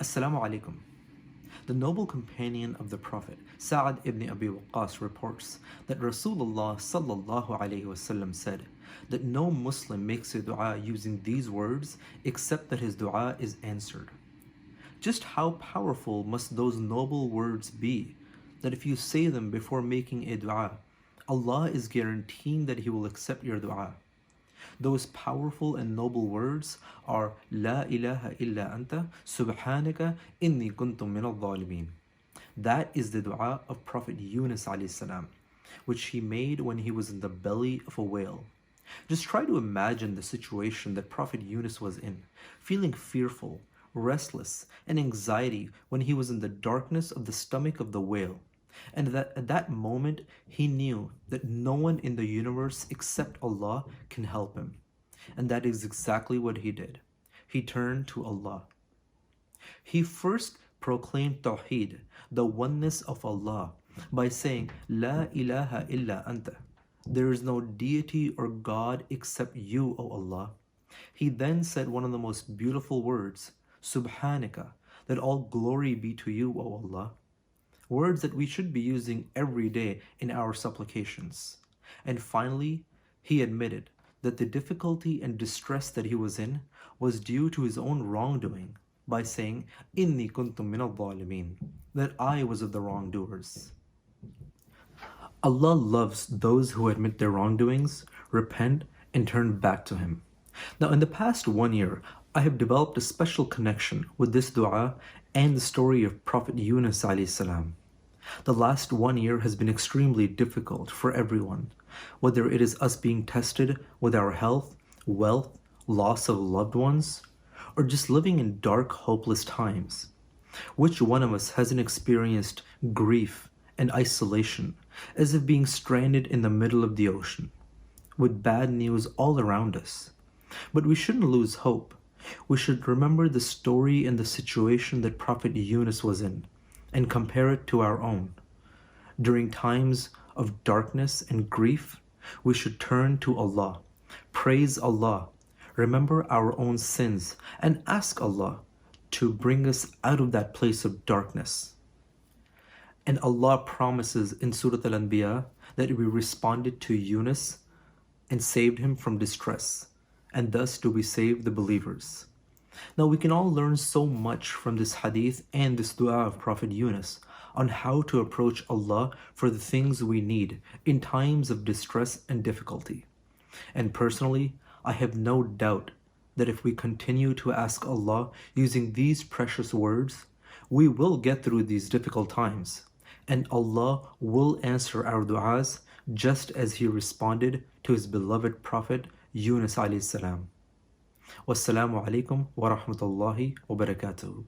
Assalamu alaikum. The noble companion of the Prophet, Sa'ad ibn Abi Waqqas, reports that Rasulullah sallallahu alaihi wasallam said that no Muslim makes a dua using these words except that his dua is answered. Just how powerful must those noble words be that if you say them before making a dua, Allah is guaranteeing that He will accept your dua. Those powerful and noble words are La ilaha illa anta subhanaka inni kuntum min al-zalimin. That is the dua of Prophet Younis alayhi salam, which he made when he was in the belly of a whale. Just try to imagine the situation that Prophet Younis was in, feeling fearful, restless, and anxiety when he was in the darkness of the stomach of the whale. And that at that moment, he knew that no one in the universe except Allah can help him. And that is exactly what he did. He turned to Allah. He first proclaimed Tawheed, the oneness of Allah, by saying, La ilaha illa anta. There is no deity or God except you, O Allah. He then said one of the most beautiful words, Subhanaka, that all glory be to you, O Allah. Words that we should be using every day in our supplications. And finally, he admitted that the difficulty and distress that he was in was due to his own wrongdoing by saying, Inni kuntum min al-zalimin, that I was of the wrongdoers. Allah loves those who admit their wrongdoings, repent, and turn back to Him. Now, in the past 1 year, I have developed a special connection with this dua and the story of Prophet Younis alayhi salam. The last 1 year has been extremely difficult for everyone, whether it is us being tested with our health, wealth, loss of loved ones, or just living in dark, hopeless times. Which one of us hasn't experienced grief and isolation, as if being stranded in the middle of the ocean, with bad news all around us? But we shouldn't lose hope. We should remember the story and the situation that Prophet Younis was in, and compare it to our own. During times of darkness and grief, we should turn to Allah, praise Allah, remember our own sins, and ask Allah to bring us out of that place of darkness. And Allah promises in Surah Al-Anbiya that we responded to Younis and saved him from distress, and thus do we save the believers. Now we can all learn so much from this hadith and this dua of Prophet Younis on how to approach Allah for the things we need in times of distress and difficulty. And personally, I have no doubt that if we continue to ask Allah using these precious words, we will get through these difficult times, and Allah will answer our du'as just as He responded to His beloved Prophet Younis alayhi salam. Wassalamu alaikum wa rahmatullahi wa barakatuh.